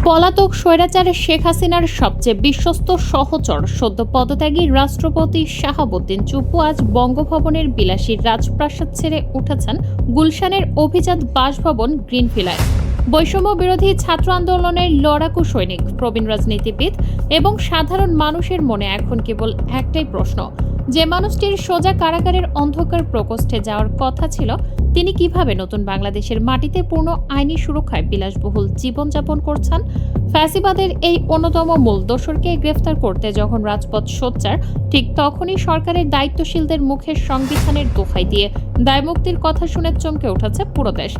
পলাতক স্বৈরাচার শেখ হাসিনার সবচেয়ে বিশ্বস্ত সহচর সদ্য পদত্যাগী রাষ্ট্রপতি শাহাবুদ্দিন চুপ্পু আজ বঙ্গভবনের বিলাসী রাজপ্রাসাদ ছেড়ে উঠেছেন গুলশানের অভিজাত বাসভবন গ্রিনভিলায়। বৈষম্য বিরোধী ছাত্র আন্দোলনের লড়াকু সৈনিক, প্রবীণ রাজনীতিবিদ এবং সাধারণ মানুষের মনে এখন কেবল একটাই প্রশ্ন, যে মানুষটির সোজা কারাগারের অন্ধকার প্রকোষ্ঠে যাওয়ার কথা ছিল, তিনি কিভাবে নতুন বাংলাদেশের মাটিতে পূর্ণ আইনি সুরক্ষায় বিলাসবহুল জীবনযাপন করছেন। ফ্যাসিবাদের এই অন্যতম মূল দোসরকে গ্রেফতার করতে যখন রাজপথ সোচ্চার, ঠিক তখনই সরকারের দায়িত্বশীলদের মুখে সংবিধানের দোহাই দিয়ে দায়মুক্তির কথা শুনে চমকে উঠেছে পুরো দেশ।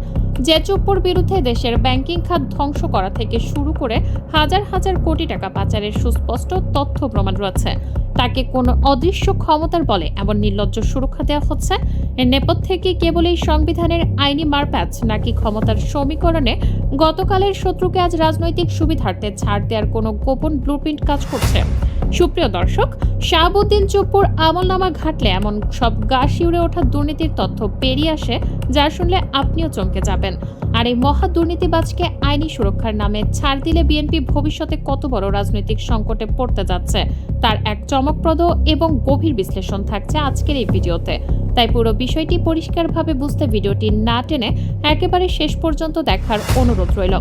যে চুপ্পুর বিরুদ্ধে দেশের ব্যাংকিং খাত ধ্বংস করা থেকে শুরু করে হাজার হাজার কোটি টাকা পাচারের সুস্পষ্ট তথ্য প্রমাণ রয়েছে, তাকে কোন অদৃশ্য ক্ষমতার বলে এমন নির্লজ্জ সুরক্ষা দেওয়া হচ্ছে। এর নেপথ্যে কি কেবল এই সংবিধানের আইনি মারপ্যাচ, নাকি ক্ষমতার সমীকরণে গতকালের শত্রুকে আজ রাজনৈতিক সুবিধার্থে ছাড় দেওয়ার কোনো গোপন ব্লুপ্রিন্ট কাজ করছে? সুপ্রিয় দর্শক, শাহাবুদ্দিন চুপ্পুর আমলনামা ঘাটলে এমন সব গা শিউরে ওঠা দুর্নীতির তথ্য বেরিয়ে আসে, যা শুনলে আপনিও চমকে যাবেন। আর এই মহা দুর্নীতিবাজকে আইনি সুরক্ষার নামে ছাড় দিলে বিএনপি ভবিষ্যতে কত বড় রাজনৈতিক সংকটে পড়তে যাচ্ছে, তার এক চমকপ্রদ এবং গভীর বিশ্লেষণ থাকছে আজকের এই ভিডিওতে। তাই পুরো বিষয়টি পরিষ্কারভাবে বুঝতে ভিডিওটি না টেনে একেবারে শেষ পর্যন্ত দেখার অনুরোধ রইল।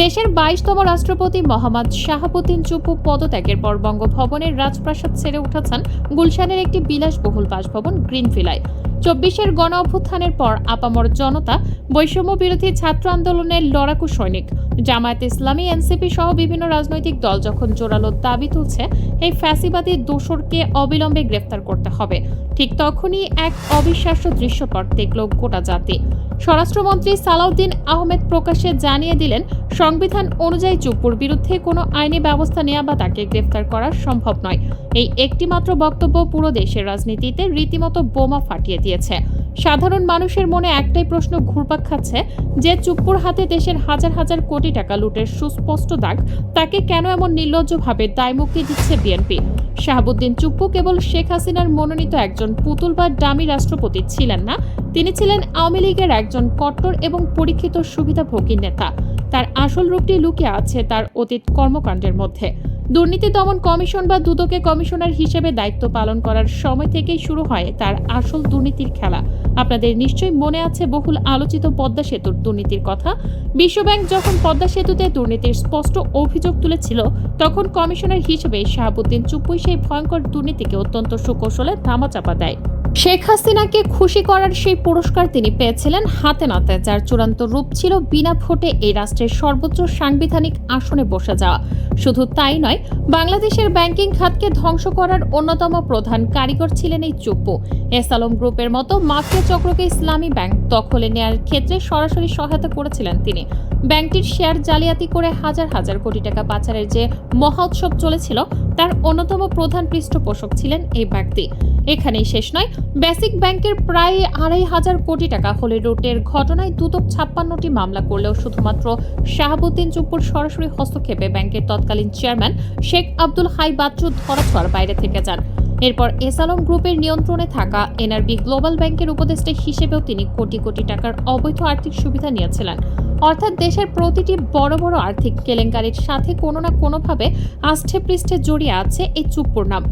দেশের 22তম রাষ্ট্রপতি মোহাম্মদ শাহাবুদ্দিন চুপ্পু পদত্যাগের পর বঙ্গভবনের রাজপ্রাসাদ ছেড়ে উঠেছেন গুলশানের একটি বিলাসবহুল বাসভবন গ্রিনভিলায়। 24-এর গণ অভ্যুত্থানের পর আপামর জনতা, বৈষম্য বিরোধী ছাত্র আন্দোলনের লড়াকু সৈনিক, জামায়াতে ইসলামী, এনসিপি সহ বিভিন্ন রাজনৈতিক দল যখন জোরালো দাবি তুলছে এই ফ্যাসিবাদী দোসরকে অবিলম্বে গ্রেফতার করতে হবে, ঠিক তখনই এক অবিশ্বাস্য দৃশ্যপট দেখল গোটা জাতি। স্বরাষ্ট্রমন্ত্রী সালাউদ্দিন আহমেদ প্রকাশ্যে জানিয়ে দিলেন, সংবিধান অনুযায়ী চুপ্পুর বিরুদ্ধে কোনো আইনি ব্যবস্থা নেওয়া বা তাকে গ্রেফতার করা সম্ভব নয়। এই একটিমাত্র বক্তব্য পুরো দেশের রাজনীতিতে রীতিমতো বোমা ফাটিয়ে দিয়েছে। সাধারণ মানুষের মনে একটাই প্রশ্ন ঘুরপাক খাচ্ছে, যে চুপ্পুর হাতে দেশের হাজার হাজার কোটি টাকা লুটের সুস্পষ্ট দাগ, তাকে কেন এমন নির্লজ্জভাবে দায়মুক্তি দিচ্ছে বিএনপি? শাহাবুদ্দিন চুপ্পু কেবল শেখ হাসিনার মনোনীত একজন পুতুল বা ডামি রাষ্ট্রপতি ছিলেন না, তিনি ছিলেন আওয়ামী লীগের একজন কট্টর এবং পরীক্ষিত সুবিধাভোগী নেতা। তার আসল রূপটি লুকিয়ে আছে তার অতীত কর্মকাণ্ডের মধ্যে। দুর্নীতি দমন কমিশন বা দুদকে কমিশনার হিসেবে দায়িত্ব পালন করার সময় থেকেই শুরু হয় তার আসল দুর্নীতির খেলা। আপনাদের নিশ্চয়ই মনে আছে বহুল আলোচিত পদ্মা সেতুর দুর্নীতির কথা। বিশ্বব্যাংক যখন পদ্মা সেতুতে দুর্নীতির স্পষ্ট অভিযোগ তুলেছিল, তখন কমিশনার হিসেবে শাহাবুদ্দিন চুপ্পুই সেই ভয়ঙ্কর দুর্নীতিকে অত্যন্ত সুকৌশলে ধামাচাপা দেয়। শেখ হাসিনাকে খুশি করার সেই পুরস্কার তিনি পেয়েছিলেন হাতে নাতে, যার চূড়ান্ত রূপ ছিল বিনা ভোটে এই রাষ্ট্রের সর্বোচ্চ সাংবিধানিক আসনে বসে যাওয়া। শুধু তাই নয়, বাংলাদেশের ব্যাংকিং খাতকে ধ্বংস করার অন্যতম প্রধান কারিগর ছিলেন এই চুপ্পু। এস আলম গ্রুপের মতো মাফিয়া চক্রকে ইসলামী ব্যাংক দখলে নেওয়ার ক্ষেত্রে সরাসরি সহায়তা করেছিলেন তিনি। ব্যাংকটির শেয়ার জালিয়াতি করে হাজার হাজার কোটি টাকা পাচারের যে মহা উৎসব চলেছিল, তার অন্যতম প্রধান পৃষ্ঠপোষক ছিলেন এই ব্যক্তি। এখানেই শেষ নয়, বেসিক ব্যাংকের প্রায় 2,500 কোটি টাকা হলে লুটের ঘটনায় দুদক 56টি মামলা করলেও শুধুমাত্র শাহাবুদ্দিন চুপ্পুর সরাসরি হস্তক্ষেপে ব্যাংকের তৎকালীন চেয়ারম্যান শেখ আব্দুল হাই বাচ্চু ধরাছোঁয়ার বাইরে থেকে যান। এরপর এস আলম গ্রুপের নিয়ন্ত্রণে থাকা এনআরবি গ্লোবাল ব্যাংকের উপদেষ্টা হিসেবেও তিনি কোটি কোটি টাকার অবৈধ আর্থিক সুবিধা নিয়েছিলেন। অর্থাৎ দেশের প্রতিটি বড় বড় আর্থিক কেলেঙ্কারির সাথে কোনো না কোনোভাবে আষ্ঠে পৃষ্ঠে জড়িয়ে আছে এই চুপ্পুর নাম।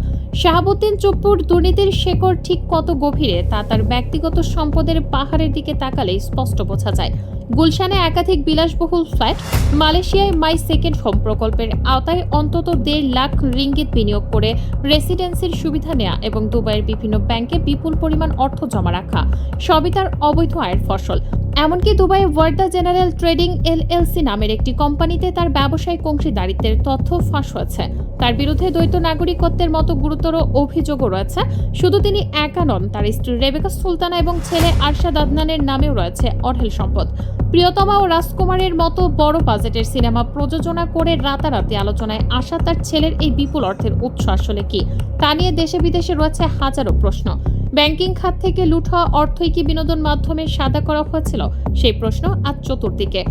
শাহাবুদ্দিন চুপ্পুর দুর্নীতির শেকড় ঠিক কত গভীরে, তা তার ব্যক্তিগত সম্পদের পাহাড়ের দিকে তাকালেই স্পষ্ট বোঝা যায়। গুলশানে একাধিক বিলাসবহুল ফ্ল্যাট, মালয়েশিয়ায় মাই সেকেন্ড হোম প্রকল্পের আওতায় অন্তত 1.5 লাখ রিঙ্গিত বিনিয়োগ করে রেসিডেন্সির সুবিধা নেওয়া এবং দুবাইয়ের বিভিন্ন ব্যাংকে বিপুল পরিমাণ অর্থ জমা রাখা, সবই তার অবৈধ আয়ের ফসল। এমনকি দুবাইয়ে ওয়ার্দা জেনারেল ট্রেডিং এলএলসি নামের একটি কোম্পানিতে তার ব্যবসায়িক অংশীদারিত্বের তথ্য ফাঁস হয়েছে। তার বিরুদ্ধে দ্বৈত নাগরিকত্বের মতো গুরুতর অভিযোগও রয়েছে। শুধু তিনি একা নন, তার স্ত্রী রেবেকা সুলতানা এবং ছেলে আরশাদ আদনানের নামেও রয়েছে অঢেল সম্পদ। প্রিয়তমা ও রাজকুমারের মতো বড় বাজেটের সিনেমা প্রযোজনা করে রাতারাতি আলোচনায় আসা তার ছেলের এই বিপুল অর্থের উৎস আসলে কি, তা নিয়ে দেশে বিদেশে রয়েছে হাজারো প্রশ্ন। ব্যাংকিং খাত থেকে লুট হওয়া অর্থই কি বিনোদন মাধ্যমে সাদা করা হয়েছিল, সেই প্রশ্ন আজ চতুর্দিকে।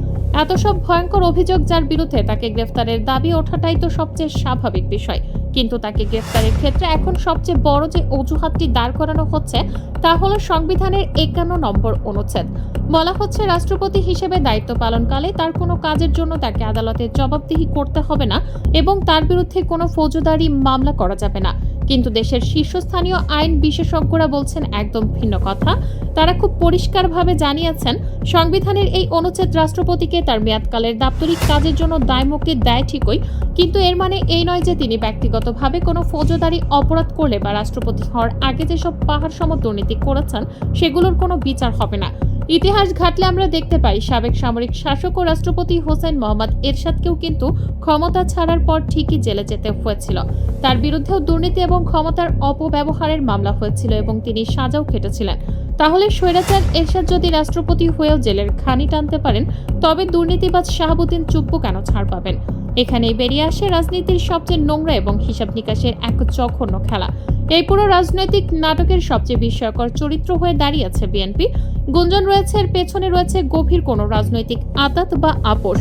এত সব ভয়ঙ্কর অভিযোগ যার বিরুদ্ধে তাকে গ্রেফতারের দাবি ওঠাটাই তো সবচেয়ে স্বাভাবিক বিষয়, কিন্তু তাকে গ্রেফতারের ক্ষেত্রে এখন সবচেয়ে বড় যে অজুহাতটি দাঁড় করানো হচ্ছে তা হলো সংবিধানের ৫১ নম্বর অনুচ্ছেদ। বলা হচ্ছে রাষ্ট্রপতি হিসেবে দায়িত্ব পালনকালে তার কোনো কাজের জন্য তাকে আদালতে জবাবদিহি করতে হবে না এবং তার বিরুদ্ধে কোনো ফৌজদারি মামলা করা যাবে না। কিন্তু দেশের শীর্ষস্থানীয় আইন বিশেষজ্ঞরা বলছেন একদম ভিন্ন কথা। তারা খুব পরিষ্কারভাবে জানিয়েছেন সংবিধানের এই অনুচ্ছেদ রাষ্ট্রপতিকে তার মেয়াদকালের দাপ্তরিক কাজের জন্য দায়মুক্তি দেয় ঠিকই, কিন্তু এর মানে এই নয় যে তিনি ব্যক্তিগতভাবে কোনো ফৌজদারি অপরাধ করলে বা রাষ্ট্রপতি হওয়ার আগে যেসব পাহাড় সম দুর্নীতি করেছেন সেগুলোর কোনো বিচার হবে না। ইতিহাস ঘাটলে আমরা দেখতে পাই সাবেক সামরিক শাসক ও রাষ্ট্রপতি হোসেন মোহাম্মদ এরশাদকেও কিন্তু ক্ষমতা ছাড়ার পর ঠিকই জেলে যেতে হয়েছিল। তার বিরুদ্ধেও দুর্নীতি এবং ক্ষমতার অপব্যবহারের মামলা হয়েছিল এবং তিনি সাজাও খেটেছিলেন। তাহলে স্বৈরাচার এরশাদ যদি রাষ্ট্রপতি হয়েও জেলের খানি টানতে পারেন, তবে দুর্নীতিবাজ শাহাবুদ্দিন চুপ্পু কেন ছাড় পাবেন? এখানেই বেরিয়ে আসে রাজনীতির সবচেয়ে নোংরা এবং হিসাব নিকাশের এক জঘন্য খেলা। এই পুরো রাজনৈতিক নাটকের সবচেয়ে বিস্ময়কর চরিত্র হয়ে দাঁড়িয়েছে বিএনপি। গুঞ্জন রয়েছে, এর পেছনে রয়েছে গভীর কোনো রাজনৈতিক আঁতাত বা আপোষ।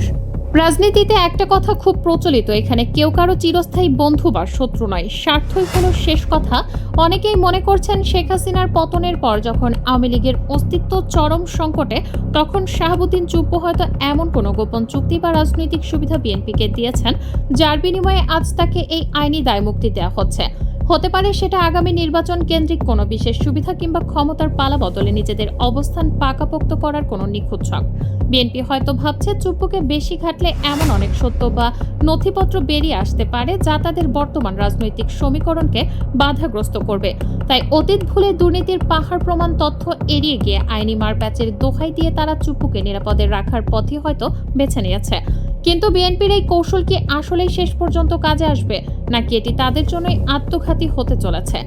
রাজনীতিতে একটা কথা খুব প্রচলিত, এখানে কেউ কারো চিরস্থায়ী বন্ধু বা শত্রু নয়, স্বার্থই হলো শেষ কথা। অনেকেই মনে করছেন শেখ হাসিনার পতনের পর যখন আওয়ামী লীগের অস্তিত্ব চরম সংকটে, তখন শাহাবুদ্দিন চুপ্পু হয়তো এমন কোনো গোপন চুক্তি বা রাজনৈতিক সুবিধা বিএনপিকে দিয়েছেন যার বিনিময়ে আজ তাকে এই আইনি দায়মুক্তি দেওয়া হচ্ছে। হতে পারে সেটা আগামী নির্বাচন কেন্দ্রিক কোনো বিশেষ সুবিধা কিংবা ক্ষমতার পালা বদলে নিজেদের অবস্থান পাকাপোক্ত করার কোনো নিখুঁত ছক। বিএনপি হয়তো ভাবছে চুপ্পুকে বেশি ঘাটলে এমন অনেক সত্য বা নথিপত্র বেরিয়ে আসতে পারে যা তাদের বর্তমান রাজনৈতিক সমীকরণকে বাধাগ্রস্ত করবে। তাই অতীত ভুলে দুর্নীতির পাহাড় প্রমাণ তথ্য এড়িয়ে গিয়ে আইনি মারপ্যাচের দোহাই দিয়ে তারা চুপ্পুকে নিরাপদে রাখার পথই হয়তো বেছে নিয়েছে। কিন্তু বিএনপির এই কৌশল কি আসলেই শেষ পর্যন্ত কাজে আসবে, নাকি এটি তাদের জন্যই আত্মঘাতী হতে চলেছে?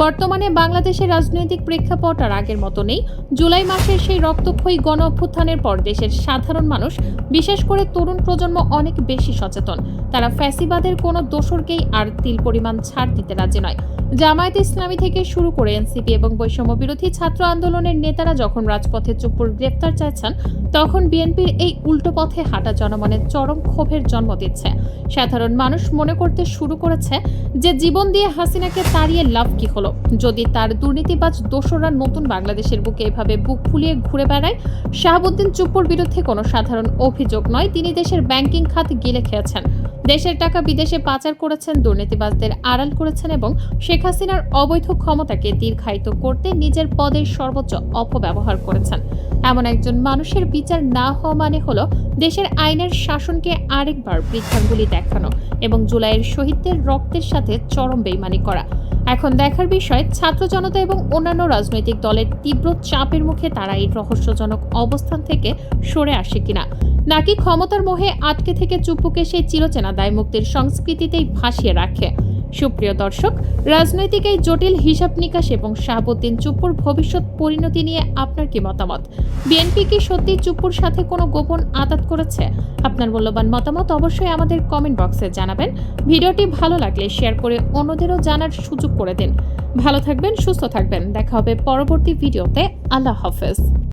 বর্তমানে বাংলাদেশের রাজনৈতিক প্রেক্ষাপট আর আগের মতো নেই। জুলাই মাসের সেই রক্তক্ষয়ী গণ অভ্যুত্থানের পর দেশের সাধারণ মানুষ, বিশেষ করে তরুণ প্রজন্ম অনেক বেশি সচেতন। তারা ফ্যাসিবাদের কোনো দোসরকেই আর তিল পরিমাণ ছাড় দিতে রাজি নয়। জামায়াতে ইসলামী থেকে শুরু করে এনসিপি এবং বৈষম্য বিরোধী ছাত্র আন্দোলনের নেতারা যখন রাজপথে চুপ্পুর গ্রেফতার চাইছেন, তখন বিএনপির এই উল্টো পথে হাঁটা জনমনের চরম ক্ষোভের জন্ম দিচ্ছে। সাধারণ মানুষ মনে করতে শুরু করেছে যে জীবন দিয়ে হাসিনাকে তাড়িয়ে লাভ কি হলো, যদি তার দুর্নীতিবাজ দোসররা নতুন বাংলাদেশের বুকে এভাবে বুক ফুলিয়ে ঘুরে বেড়ায়। শাহাবুদ্দিন চুপ্পুর বিরুদ্ধে কোনো সাধারণ অভিযোগ নয়, তিনি দেশের ব্যাংকিং খাত গিলে খেয়েছেন, দেশের টাকা বিদেশে পাচার করেছেন, দুর্নীতিবাজদের আড়াল করেছেন এবং শেখ হাসিনার অবৈধ ক্ষমতাকে দীর্ঘায়িত করতে নিজের পদের সর্বোচ্চ অপব্যবহার করেছেন। এমন একজন মানুষের বিচার না হওয়া মানে হলো দেশের আইনের শাসনকে আরেকবার বৃদ্ধাঙ্গুলি দেখানো এবং জুলাইয়ের শহীদদের রক্তের সাথে চরম বেইমানি করা। এখন দেখার বিষয় ছাত্র জনতা এবং অন্যান্য রাজনৈতিক দলের তীব্র চাপের মুখে তারা এই রহস্যজনক অবস্থান থেকে সরে আসে কিনা, নাকি ক্ষমতার মোহে আটকে থেকে চুপ্পুকে সেই চিরচেনা দায়মুক্তির সংস্কৃতিতেই ভাসিয়ে রাখে। সুপ্রিয় দর্শক, রাজনৈতিক এই জটিল হিসাব নিকাশ এবং শাহাবুদ্দিন চুপ্পুর ভবিষ্যৎ পরিণতি নিয়ে আপনার কি মতামত? বিএনপি কি সত্যি চুপ্পুর সাথে কোনো গোপন আঁতাত করেছে? আপনার মূল্যবান মতামত অবশ্যই আমাদের কমেন্ট বক্সে জানাবেন। ভিডিওটি ভালো লাগলে শেয়ার করে অন্যদেরও জানার সুযোগ করে দিন। ভালো থাকবেন, সুস্থ থাকবেন, দেখা হবে পরবর্তী ভিডিওতে। আল্লাহ হাফেজ।